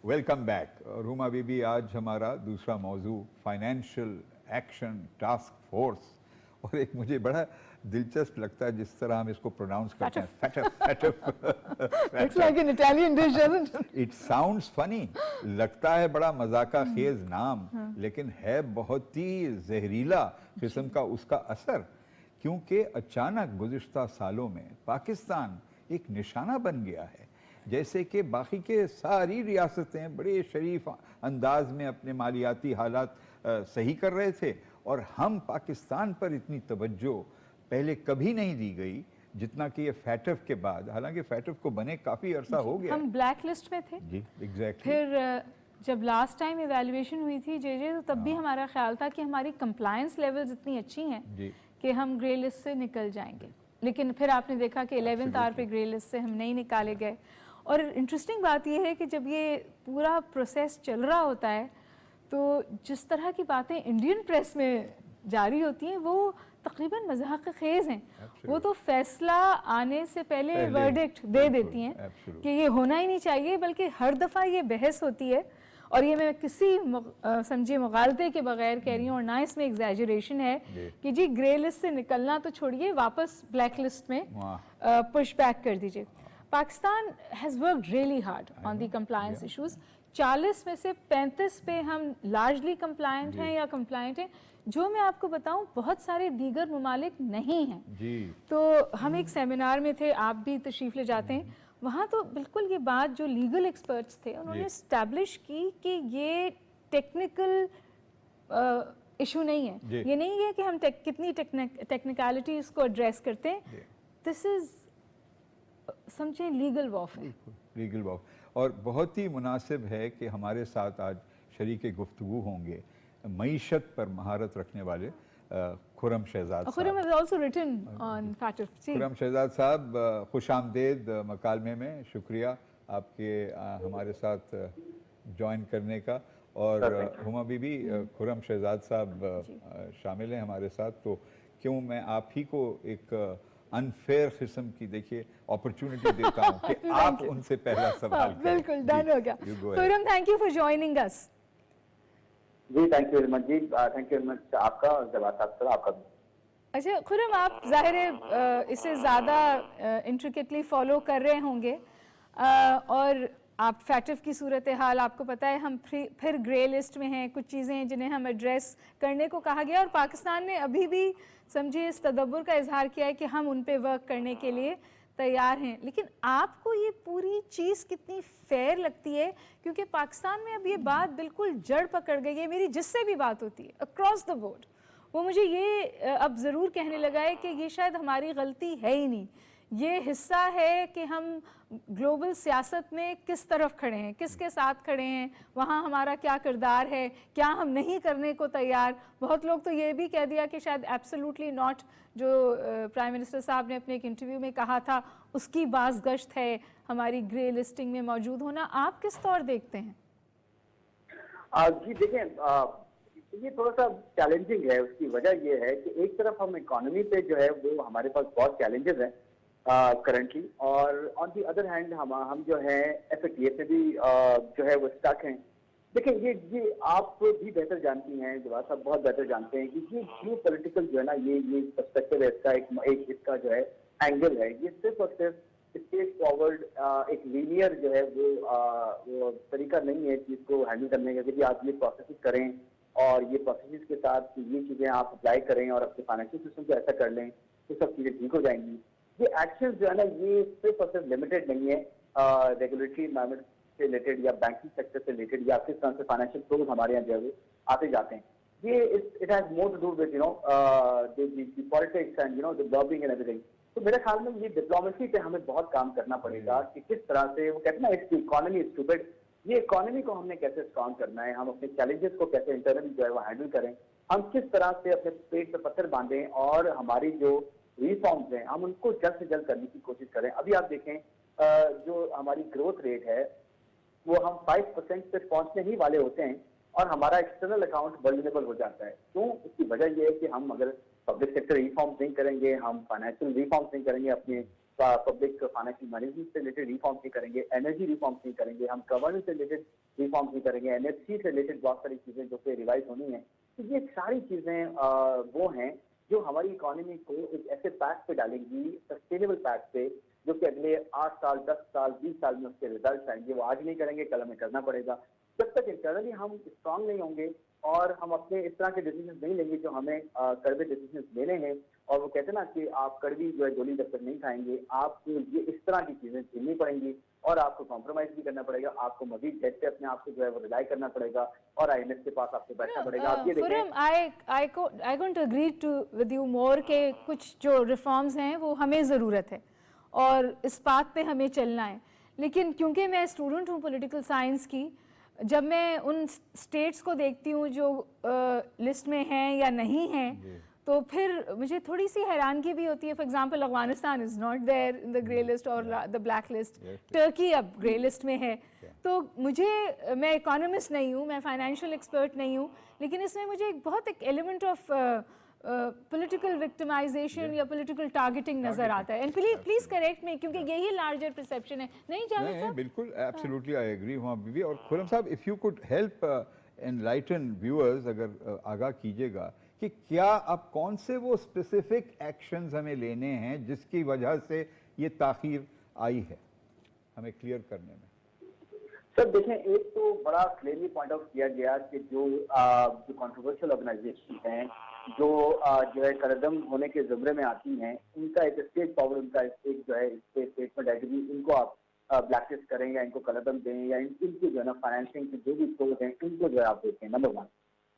Welcome back. रूमा बीबी, आज हमारा दूसरा मौजू फाइनेंशियल एक्शन टास्क फोर्स, और एक मुझे बड़ा दिलचस्प लगता है जिस तरह हम इसको प्रोनाउंस करते हैं, Looks like an Italian dish, doesn't it? It sounds funny, लगता है बड़ा मजाका खेज नाम, लेकिन है बहुत ही जहरीला किस्म का उसका असर, क्योंकि अचानक गुज़िश्ता सालों में पाकिस्तान एक निशाना बन गया है। जैसे कि बाकी के सारी रियासतें बड़े शरीफ अंदाज में अपने मालियाती हालात सही कर रहे थे, और हम पाकिस्तान पर इतनी तवज्जो पहले कभी नहीं दी गई जितना कि ये फैटफ के बाद। हालांकि फैटफ को बने काफ़ी अरसा हो गया, हम ब्लैक लिस्ट में थे जी, एग्जैक्टली। फिर जब लास्ट टाइम इवैल्यूएशन हुई थी जे तो तब भी हमारा ख्याल था कि हमारी कंप्लायंस लेवल्स इतनी अच्छी हैं कि हम ग्रे लिस्ट से निकल जाएंगे, लेकिन फिर आपने देखा कि 11th आवर पे ग्रे लिस्ट से हम नहीं निकाले गए। और इंटरेस्टिंग बात यह है कि जब ये पूरा प्रोसेस चल रहा होता है तो जिस तरह की बातें इंडियन प्रेस में जारी होती हैं वो तकरीबन मज़ाक खेज़ हैं। वो तो फैसला आने से पहले वर्डिक्ट दे देती हैं कि ये होना ही नहीं चाहिए, बल्कि हर दफ़ा ये बहस होती है। और ये मैं किसी समझे मुगालते के बगैर कह रही हूँ, और ना इसमें एग्जैजरेशन है कि जी ग्रे लिस्ट से निकलना तो छोड़िए, वापस ब्लैक लिस्ट में पुश बैक कर दीजिए। Pakistan has worked really hard on the compliance issues, 40 में से 35 पे हम लार्जली कंप्लायंट हैं या कंप्लायंट हैं। जो मैं आपको बताऊं, बहुत सारे दीगर ममालिक नहीं हैं जी। तो हम एक सेमिनार में थे, आप भी तशरीफ़ ले जाते हैं, वहाँ तो बिल्कुल ये बात जो लीगल एक्सपर्ट्स थे उन्होंने इस्टेब्लिश की कि ये टेक्निकल इशू नहीं है। ये नहीं है कि हम कितनी टेक्निकलिटीज़ को एड्रेस करते हैं, दिस इज़ समझे लीगल वॉरफेयर। Legal warfare. और बहुत ही मुनासिब है कि हमारे साथ आज शरीके गुफ्तगू होंगे मईशत पर महारत रखने वाले खुर्रम शहजाद साहब। Khurram has also written on FATF। Khurram Shahzad साहब, खुश आमदेद मकालमे में। शुक्रिया आपके हमारे साथ ज्वाइन करने का। और हुमा बीबी, खुर्रम शहजाद साहब शामिल हैं हमारे साथ, तो क्यों मैं आप ही को एक अनफेयर किस्म की देखिए अपॉर्चुनिटी देता हूँ कि आप उनसे पहला सवाल करें। बिल्कुल, डन हो गया। Khurram, thank you for joining us. जी थैंक यू वेरी मच जी, थैंक यू वेरी मच आपका और जवाब साहब आपका भी। अच्छा खुर्रम, आप ज़ाहिर है इसे ज़्यादा इंट्रिकेटली फॉलो कर रहे होंगे और आप फैटफ की सूरत हाल आपको पता है, हम फिर ग्रे लिस्ट में हैं। कुछ चीज़ें जिन्हें हम एड्रेस करने को कहा गया और पाकिस्तान ने अभी भी समझिए इस तदब्बुर का इजहार किया है कि हम उन पे वर्क करने के लिए तैयार हैं। लेकिन आपको ये पूरी चीज़ कितनी फेयर लगती है? क्योंकि पाकिस्तान में अब ये बात बिल्कुल जड़ पकड़ गई है। मेरी जिससे भी बात होती है अक्रॉस द बोर्ड, वो मुझे ये अब ज़रूर कहने लगा है कि ये शायद हमारी गलती है ही नहीं, ये हिस्सा है कि हम ग्लोबल सियासत में किस तरफ खड़े हैं, किसके साथ खड़े हैं, वहाँ हमारा क्या किरदार है, क्या हम नहीं करने को तैयार। बहुत लोग तो ये भी कह दिया कि शायद एब्सोल्युटली नॉट, जो प्राइम मिनिस्टर साहब ने अपने एक इंटरव्यू में कहा था, उसकी बाज़गश्त है हमारी ग्रे लिस्टिंग में मौजूद होना। आप किस तौर देखते हैं? जी देखें, ये थोड़ा सा चैलेंजिंग है। उसकी वजह ये है कि एक तरफ हम इकोनॉमी पे जो है वो हमारे पास बहुत चैलेंजेस हैं करंटली, और ऑन दी अदर हैंड हम जो है FATF पे भी जो है वो स्टक हैं। देखिए ये आप भी बेहतर जानती हैं, जवाब साहब बहुत बेहतर जानते हैं कि ये जियो पॉलिटिकल जो है ना, ये पर्सपेक्टिव है इसका, एक इसका जो है एंगल है, ये सिर्फ और सिर्फ स्ट्रेट फॉरवर्ड एक लीनियर जो है वो तरीका नहीं है चीज को हैंडल करने का कि आप ये प्रोसेस करें और ये प्रोसेस के साथ ये चीजें आप अप्लाई करें और अपने फाइनेंशियल सिस्टम को ऐसा कर लें तो सब चीजें ठीक हो जाएंगी। ये एक्शन जो है ना, ये सिर्फ और सिर्फ लिमिटेड नहीं है रेगुलेटरी एनवायरमेंट से रिलेटेड या बैंकिंग सेक्टर से रिलेटेड या किस तरह से फाइनेंशियल फ्लोज हमारे यहाँ जो है आते जाते हैं। ये it has more to do with the politics and the lobbying and everything. तो मेरे ख्याल में ये डिप्लोमेसी पे हमें बहुत काम करना पड़ेगा कि किस तरह से, वो कहते हैं ना इट्स इकोनॉमी स्टूपिड, ये इकोनॉमी को हमने कैसे स्ट्रॉन्ग करना है, हम अपने चैलेंजेस को कैसे इंटरनली जो है वो हैंडल करें, हम किस तरह से अपने पेट पे पत्थर बांधें और हमारी जो रिफॉर्म्स हैं हम उनको जल्द से जल्द करने की कोशिश करें। अभी आप देखें जो हमारी ग्रोथ रेट है वो हम 5% पे पहुंचने ही वाले होते हैं और हमारा एक्सटर्नल अकाउंट वल्नरेबल हो जाता है। क्यों? इसकी वजह यह है कि हम अगर पब्लिक सेक्टर रिफॉर्म्स नहीं करेंगे, हम फाइनेंशियल रिफॉर्म्स नहीं करेंगे, अपने पब्लिक फाइनेंशियल मैनेजमेंट से रिलेटेड रिफॉर्म्स नहीं करेंगे, एनर्जी रिफॉर्म्स नहीं करेंगे, हम गवर्नेंस से रिलेटेड रिफॉर्म्स नहीं करेंगे, NFC से रिलेटेड बहुत सारी चीजें जो कि रिवाइज होनी है। तो ये सारी चीजें वो हैं जो हमारी इकोनॉमी को एक ऐसे पैथ पे डालेंगी, सस्टेनेबल पैथ पे, जो कि अगले 8 साल 10 साल 20 साल में उसके रिजल्ट आएंगे। वो आज नहीं करेंगे, कल हमें करना पड़ेगा। जब तक इंटरनली हम स्ट्रांग नहीं होंगे और हम अपने इस तरह के डिसीजन नहीं लेंगे जो हमें कड़वे डिसीजन लेने हैं, और वो कहते हैं ना कि आप कड़वी जो है गोली जब तक नहीं खाएंगे, आपको ये इस तरह की चीजें झेलनी पड़ेंगी और आपको कॉम्प्रोमाइज भी करना पड़ेगा, आपको मजीद डेट पे अपने आप को जो है वो रिलाई करना पड़ेगा और IMF के पास आपको बैठना पड़ेगा। आप ये देखें, I can't agree to with you more के कुछ जो रिफॉर्म्स हैं वो हमें ज़रूरत है और इस बात पे हमें चलना है। लेकिन क्योंकि मैं स्टूडेंट हूँ पॉलिटिकल साइंस की, जब मैं उन स्टेट्स को देखती हूँ जो लिस्ट में हैं या नहीं हैं, तो फिर मुझे थोड़ी सी हैरानगी भी होती है। For example Afghanistan is not there in the grey list और द ब्लैक लिस्ट, टर्की अब ग्रे लिस्ट में है। तो मुझे, मैं इकोनॉमिस्ट नहीं हूँ, मैं फाइनेंशियल एक्सपर्ट नहीं हूँ, लेकिन इसमें मुझे एक एलिमेंट ऑफ पॉलिटिकल विक्टिमाइजेशन या पॉलिटिकल टारगेटिंग नजर आता है। एंड प्लीज करेक्ट मी, क्योंकि यही लार्जर परसेप्शन है। नहीं जावेद साहब? बिल्कुल, एब्सोल्युटली आई एग्री हुआ बीबी। और खुर्रम साहब, if you could help enlighten viewers, अगर आगाह कीजिएगा कि क्या अब कौन से वो स्पेसिफिक एक्शंस हमें लेने हैं जिसकी वजह से ये ताखीर आई है, हमें क्लियर करने में। सर देखें, एक तो बड़ा क्लियरली पॉइंट आउट किया गया कि जो कंट्रोवर्शियल ऑर्गेनाइजेशन हैं, जो है कदम होने के ज़मरे में आती हैं, उनका एक स्टेट पावर, उनका एक जो है स्टेटमेंट है कि इनको आप ब्लैकलिस्ट करें या इनको कदम दें या इनकी जो है ना फाइनेंसिंग के जो भी सोर्स हैं इनको जो है आप देखें, नंबर 1।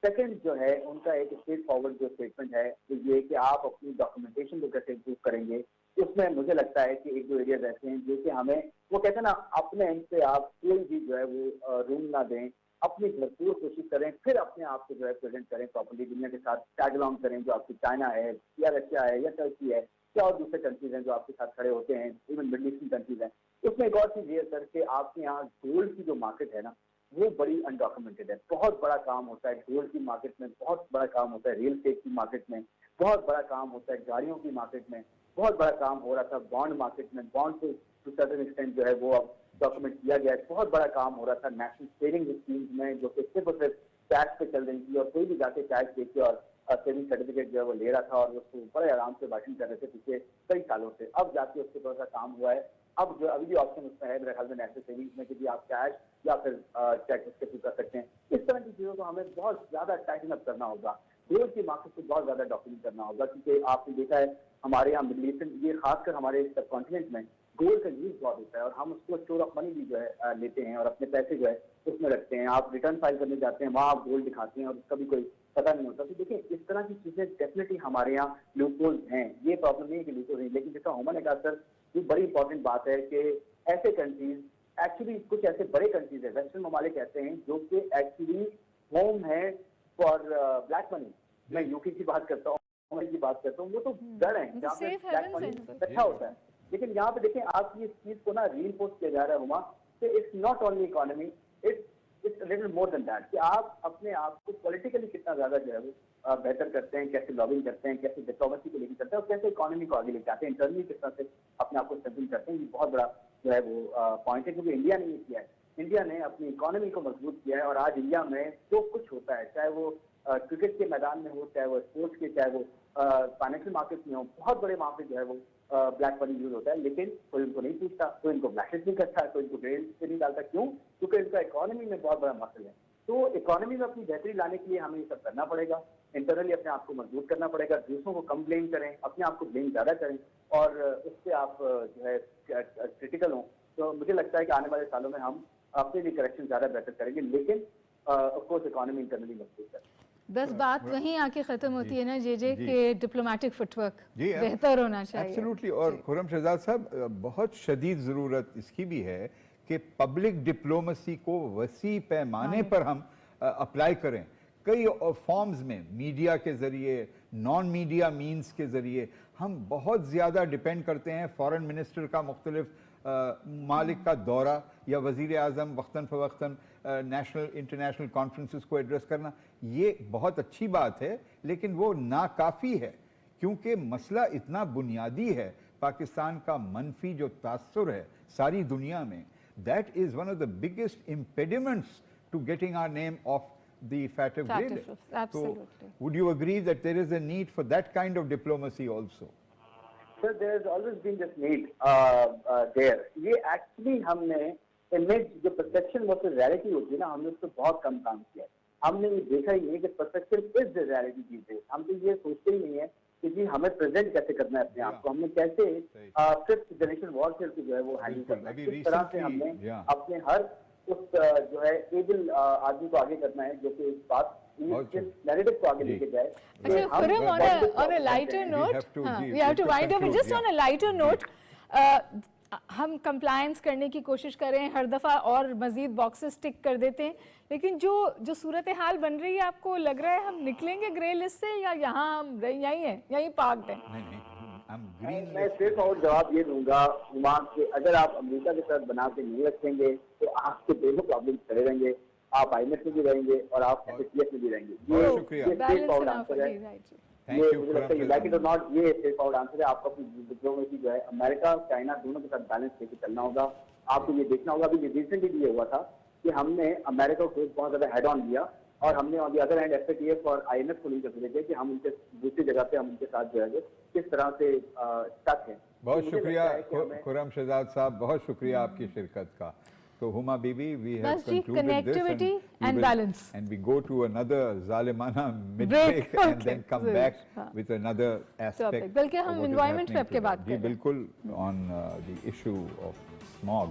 सेकंड जो है उनका एक स्टेट फॉरवर्ड जो स्टेटमेंट है तो ये कि आप अपनी डॉक्यूमेंटेशन को कैसे इम्प्रूव करेंगे। उसमें मुझे लगता है कि एक दो एरियाज ऐसे हैं जो कि हमें, वो कहते हैं ना, अपने एंड से आप कोई भी जो है वो रूम ना दें, अपनी भरपूर कोशिश करें, फिर अपने आप को जो है प्रेजेंट करें प्रॉपर्ली, दुनिया के साथ टैग अलॉन्ग करें, जो आपकी चाइना है या रशिया है या टर्की है या और दूसरे कंट्रीज हैं जो आपके साथ खड़े होते हैं, इवन मिडल ईस्टर्न कंट्रीज हैं। उसमें एक और चीज ये सर कि आपके यहाँ गोल्ड की जो मार्केट है ना, वो बड़ी अनडॉक्यूमेंटेड है। बहुत बड़ा काम होता है गोल्ड की मार्केट में, बहुत बड़ा काम होता है रियल एस्टेट की मार्केट में, बहुत बड़ा काम होता है गाड़ियों की मार्केट में, बहुत बड़ा काम हो रहा था बॉन्ड मार्केट में। बॉन्ड टू सर्टेन एक्सटेंट जो है वो अब डॉक्यूमेंट किया गया है। बहुत बड़ा काम हो रहा था नेशनल सेविंग स्कीम में, जो कि सिर्फ और सिर्फ टैक्स पे चल रही थी और कोई भी जाके टैक्स देके और सेविंग सर्टिफिकेट जो है वो ले रहा था और उसको बड़े आराम से भाषण कर रहे थे पिछले कई सालों से। अब जाके उसके थोड़ा सा काम हुआ है। अब जो अभी भी ऑप्शन उसमें है मेरे ख्याल में नेशनल सेविंग्स में कि भी आप कैश या फिर चेक उसके थ्रू कर सकते हैं। इस तरह की चीजों को हमें बहुत ज्यादा टाइटन अप करना होगा। गोल्ड की मार्केट को बहुत ज्यादा डॉक्यूमेंट करना होगा, क्योंकि आपने देखा है हमारे यहाँ मिडिल ईस्ट, ये खासकर हमारे सब कॉन्टिनेंट में गोल्ड का यूज बहुत होता है और हम उसको स्टोर ऑफ मनी भी जो है लेते हैं और अपने पैसे जो है उसमें रखते हैं। आप रिटर्न फाइल करने जाते हैं, वहाँ आप गोल्ड दिखाते हैं और उसका भी कोई पता नहीं होता। तो देखिए, इस तरह की चीजें डेफिनेटली हमारे यहाँ लूपहोल्स हैं। ये प्रॉब्लम नहीं है कि लूपहोल नहीं, लेकिन जैसा हुमा ने कहा सर, ये बड़ी इंपॉर्टेंट बात है कि ऐसे कंट्रीज, एक्चुअली कुछ ऐसे बड़े कंट्रीज है, वेस्टर्न ममालिक ऐसे हैं जो कि एक्चुअली होम है फॉर ब्लैक मनी। मैं यूके की बात करता हूँ, की बात करता हूँ, वो तो डर है जहाँ पे ब्लैक मनी इकट्ठा होता है। लेकिन यहाँ पे देखें, आप ये चीज को ना रीइंफोर्स किया जा रहा है हुमा कि it's not only economy, it's little more than that, कि आप अपने आप को पॉलिटिकली कितना ज्यादा जो है वो बेहतर करते हैं, कैसे लॉबिंग करते हैं, कैसे डिप्लोमेसी को लेकर करते हैं और कैसे इकोनॉमी को आगे लेके आते हैं, इंटरनली किस तरह से अपने आप को स्ट्रेंथन करते हैं। ये बहुत बड़ा जो है वो पॉइंट है, क्योंकि इंडिया ने ये किया है। इंडिया ने अपनी इकोनॉमी को मजबूत किया है और आज इंडिया में जो कुछ होता है, चाहे वो क्रिकेट के मैदान में हो, चाहे वो स्पोर्ट्स के, चाहे वो फाइनेंशियल मार्केट में हो, बहुत बड़े वहाँ पे जो है वो ब्लैक मनी यूज होता है। लेकिन कोई उनको नहीं पूछता, कोई इनको ब्लैकलिस्ट नहीं करता, कोई इनको ग्रे लिस्ट पे नहीं डालता। क्यों? क्योंकि इनका इकोनॉमी में बहुत बड़ा मसल है। तो इकोनॉमी में अपनी बेहतरी लाने के लिए हमें ये सब करना पड़ेगा। इंटरनली अपने आप को मजबूत करना पड़ेगा, दूसरों को कम ब्लेम करें, अपने आप को ब्लेम ज्यादा करें और उससे आप जो है क्रिटिकल हों। तो मुझे लगता है कि आने वाले सालों में हम अपने लिए करेक्शन ज्यादा बेहतर करेंगे, लेकिन ऑफ कोर्स इकोनॉमी इंटरनली मजबूत करें। बस बात वहीं आके खत्म होती है ना जे के डिप्लोमेटिक फुटवर्क बेहतर होना चाहिए। एब्सोल्युटली। और खुर्रम शहजाद साहब, बहुत शदीद ज़रूरत इसकी भी है कि पब्लिक डिप्लोमेसी को वसी पैमाने पर हम अप्लाई करें। कई फॉर्म्स में, मीडिया के ज़रिए, नॉन मीडिया मीन्स के ज़रिए हम बहुत ज़्यादा डिपेंड करते हैं। फॉरेन मिनिस्टर का मुख्तलिफ मालिक का दौरा या वज़ीर आज़म वक्तन फ़वक्तन नेशनल इंटरनेशनल कॉन्फ्रेंसेस को एड्रेस करना, ये बहुत अच्छी बात है, लेकिन वो नाकाफ़ी है, क्योंकि मसला इतना बुनियादी है। पाकिस्तान का मनफी जो तासुर है सारी दुनिया में, that is one of the biggest impediments to getting our name of the FATF grid. Absolutely. So, would you agree that there is a need for that kind of diplomacy also? Sir, there has always been this need there. ये actually हमने image जो perception versus reality होती है ना, हमने उस पर बहुत कम काम किया है। हमने ये देखा ही नहीं कि perception is the reality these days। हम तो ये सोचते ही नहीं है कि जी हमें प्रेजेंट कैसे करना है अपने आप को, हमने कैसे फिफ्थ जनरेशन वॉरफेयर को जो है वो हैंडल करना है, किस तरह से हमने अपने हर उस जो है एबल आदमी को आगे करना है जो कि इस बात नैरेटिव को आगे लेके जाए। अच्छा Khurram, on a lighter note, we have to wind up, just on a lighter note, हम कंप्लायंस करने की कोशिश कर रहे हैं, हर दफ़ा और मज़ीद बॉक्सेस टिक कर देते हैं, लेकिन जो सूरत हाल बन रही है, आपको लग रहा है हम निकलेंगे ग्रे लिस्ट से या यहाँ हम यहीं हैं, यहीं पार्क्ड हैं? मैं सिर्फ और जवाब ये दूंगा उमान कि अगर आप अमेरिका के साथ बना के नहीं रखेंगे तो आपके दोनों प्रॉब्लम खड़े रहेंगे। आप IMF में भी रहेंगे और आप FATF में भी रहेंगे। ये स्ट्रेट फॉरवर्ड आंसर है। ये मुझे लगता है लाइक इट और नॉट, ये स्ट्रेट फॉरवर्ड आंसर है। आपको अपनी डिप्लोमेसी जो है अमेरिका, चाइना दोनों के साथ बैलेंस लेके चलना होगा। आपको ये देखना होगा, अभी रिसेंटली ये हुआ था कि हमने अमेरिका को बहुत ज्यादा हेड ऑन लिया और हमने on the other hand FATF और IMF को नहीं कर थे कि हम उनके दूसरी जगह पे हम उनके साथ जो है किस तरह से स्टक हैं। बहुत शुक्रिया खुर्रम शहजाद साहब, बहुत शुक्रिया आपकी शिरकत का। So Huma Bibi, we have बस जी, concluded this connectivity we and will- balance. and we go to another zalimana mid Break, break and okay, then come जरूर, back हाँ. with another aspect. Topic. बल्कि of हम what is environment happening पे अब के बात today. कर जी रहे हैं. बिल्कुल on the issue of smog.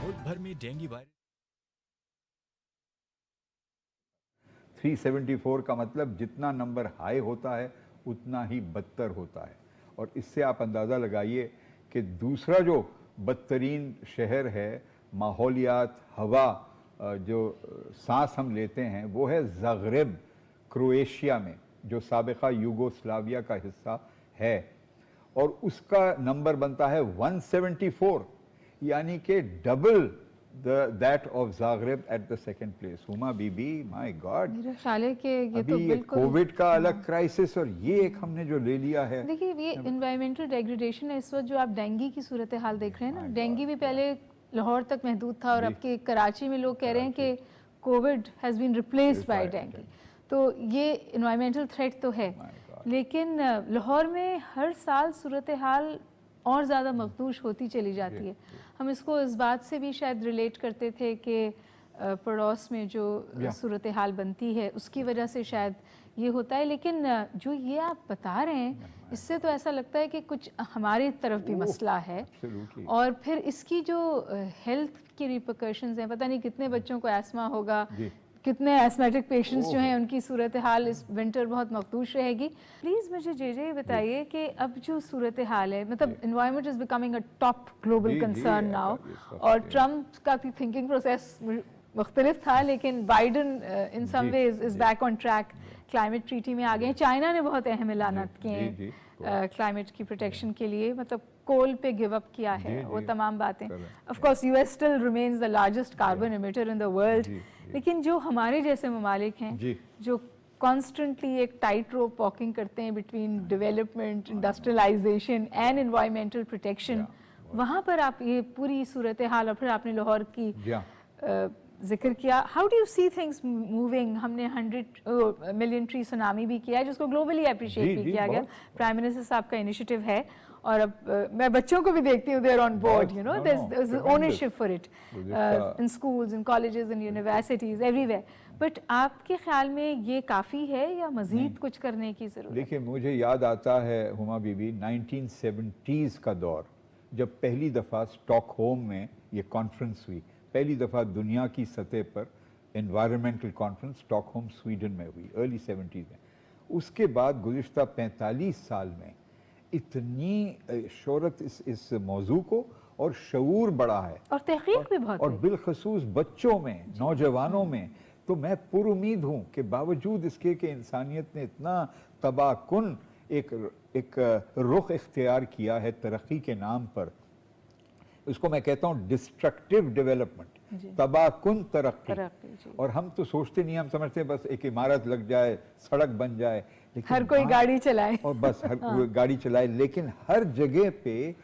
मुल्क भर में डेंगू वायरस 374 का मतलब जितना नंबर हाई होता है उतना ही बदतर होता है, और इससे आप अंदाज़ा लगाइए कि दूसरा जो बदतरीन शहर है, माहौलियात, हवा, जो सांस हम लेते हैं, वो है ज़ाग्रेब, क्रोएशिया में, जो साबिका यूगोस्लाविया का हिस्सा है, और उसका नंबर बनता है 174, यानी कि double that of Zagreb at the second place. Huma Bibi, my God, मेरा ख्याल है कि ये तो अभी ये बिल्कुल कोविड का अलग क्राइसिस और ये एक हमने जो ले लिया है. देखिए, ये इन्वायरमेंटल डेग्रेडेशन है. इस वक्त जो आप डेंगू की सूरत हाल देख रहे हैं ना, डेंगू भी पहले लाहौर तक महदूद था और अब के कराची में लोग कह रहे हैं कि Covid has been replaced by dengue. तो ये इन्वायरमेंटल थ्रेट तो है, लेकिन लाहौर में हर साल सूरत हाल और ज़्यादा मखदूश होती चली जाती है. हम इसको इस बात से भी शायद रिलेट करते थे कि पड़ोस में जो सूरत हाल बनती है उसकी वजह से शायद ये होता है. लेकिन जो ये आप बता रहे हैं, इससे तो ऐसा लगता है कि कुछ हमारी तरफ भी मसला है. Absolutely. और फिर इसकी जो हेल्थ की रिपरकशंस हैं, पता नहीं कितने बच्चों को एस्मा होगा, कितने एस्मेटिक पेशेंट्स जो हैं उनकी सूरत हाल इस विंटर बहुत मखदूश रहेगी. प्लीज़ मुझे जे बताइए कि अब जो सूरत हाल है, मतलब environment is becoming a top global concern now, और ट्रम्प का भी थिंकिंग प्रोसेस मुख्तलिफ था, लेकिन Biden in some ways is back on track, climate treaty में आ गए हैं. चाइना ने बहुत अहम ऐलानात किए हैं क्लाइमेट की प्रोटेक्शन के लिए, मतलब कोल पे गिव अप किया है, वो तमाम बातें. Of course US still remains the largest carbon emitter in the world, लेकिन जो हमारे जैसे ममालिक हैं जो कॉन्स्टेंटली एक टाइट रोप वॉकिंग करते हैं between development, industrialisation and environmental protection, वहाँ पर आप ये पूरी सूरत हाल, और फिर आपने लाहौर की जिक्र किया. How do you see things moving? हमने 100 मिलियन ट्री सुनामी भी किया है, जिसको ग्लोबली अप्रिशिएट भी किया गया. प्राइम मिनिस्टर साहब का इनिशिएटिव है, और अब मैं बच्चों को भी देखती हूँ, they are on board, you know, there is ownership for it in schools, in colleges, in universities, everywhere. But आपके ख्याल में ये काफ़ी है या मज़ीद कुछ करने की ज़रूरत? देखिए, मुझे याद आता है हुमा बीबी 1970s का दौर, जब पहली दफ़ा स्टॉकहोम में ये कॉन्फ्रेंस हुई, पहली दफ़ा दुनिया की सतह पर एनवायरमेंटल कॉन्फ्रेंस स्टॉकहोम स्वीडन में हुई, अर्ली 70s में. उसके बाद गुज़िश्ता 45 साल में इतनी शोहरत इस मौजू को और शऊर बढ़ा है, और तहकीक भी बहुत और है, बिलखसूस बच्चों में, नौजवानों में. तो मैं पुरुमीद हूँ कि बावजूद इसके कि इंसानियत ने इतना तबाहकुन एक रुख इख्तियार किया है तरक्की के नाम पर, उसको मैं कहता हूँ डिस्ट्रक्टिव डेवलपमेंट, तबाहकुन तरक्की. और हम तो सोचते नहीं, हम समझते हैं बस एक इमारत लग जाए, सड़क बन जाए, लेकिन हर कोई गाड़ी चलाए और बस हर कोई गाड़ी चलाए, लेकिन हर जगह पे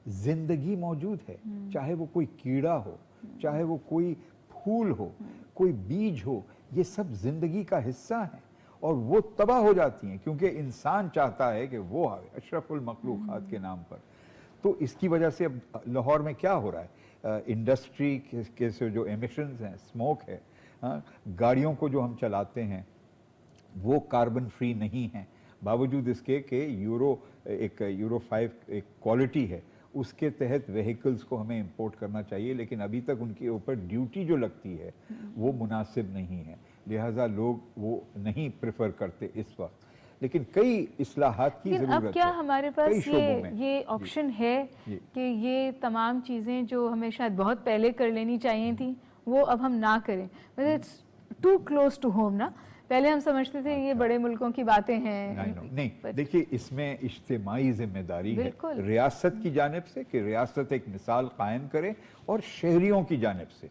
जिंदगी मौजूद है. चाहे वो कोई कीड़ा हो, चाहे वो कोई फूल हो, कोई बीज हो, ये सब जिंदगी का हिस्सा है, और वो तबाह हो जाती हैं क्योंकि इंसान चाहता है कि वो आए अशरफुल मखलूक़ात के नाम पर. तो इसकी वजह से अब लाहौर में क्या हो रहा है, इंडस्ट्री के से जो एमिशंस हैं, स्मोक है, गाड़ियों को जो हम चलाते हैं वो कार्बन फ्री नहीं है, बावजूद इसके कि यूरो 5 एक क्वालिटी है, उसके तहत व्हीकल्स को हमें इंपोर्ट करना चाहिए, लेकिन अभी तक उनके ऊपर ड्यूटी जो लगती है वो मुनासिब नहीं है, लिहाजा लोग वो नहीं प्रेफर करते इस वक्त. लेकिन कई इस्लाहात की लेकिन जरूरत अब क्या है हमारे कई पास शोबों में। ये ऑप्शन है जी। कि ये तमाम चीज़ें जो हमें शायद बहुत पहले कर लेनी चाहिए थी वो अब हम ना करें, मतलब it's too close to home ना। पहले हम समझते थे ये बड़े मुल्कों की बातें हैं। नहीं, देखिए इसमें इज्तिमाई जिम्मेदारी है बिल्कुल। रियासत की जानिब से कि रियासत एक मिसाल कायम करे, और शहरियों की जानिब से,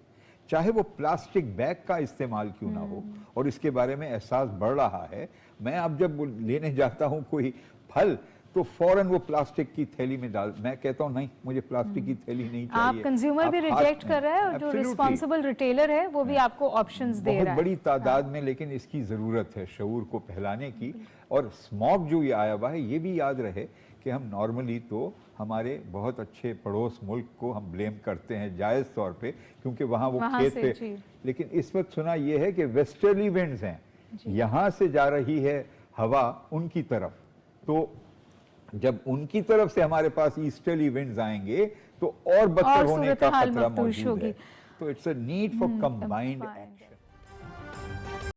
चाहे वो प्लास्टिक बैग का इस्तेमाल क्यों ना हो, और इसके बारे में एहसास बढ़ रहा है। मैं अब जब लेने जाता हूँ कोई फल तो फौरन वो प्लास्टिक की थैली में डाल, मैं कहता हूँ नहीं मुझे प्लास्टिक की थैली नहीं चाहिए। आप कंज्यूमर भी आप हाथ रिजेक्ट में- कर रहा है, और जो Absolutely। रिस्पॉन्सिबल रिटेलर है वो भी आपको ऑप्शंस दे बहुत रहा है। बड़ी तादाद में, लेकिन इसकी ज़रूरत है शऊर को फैलाने की। और स्मॉग जो ये आया हुआ है, ये भी याद रहे कि हम नॉर्मली तो हमारे बहुत अच्छे पड़ोस मुल्क को हम ब्लेम करते हैं जायज़ तौर पे, क्योंकि वहाँ वो वहाँ खेत से, पे, जी। लेकिन इस वक्त सुना ये है कि वेस्टर्ली विंड्स हैं, यहाँ से जा रही है हवा उनकी तरफ, तो जब उनकी तरफ से हमारे पास ईस्टर्ली विंड्स आएंगे तो और बदतर होने का सूरत-ए-हाल खतरा मफतूश मौजूद होगी। है। तो it's a need for combined combined action.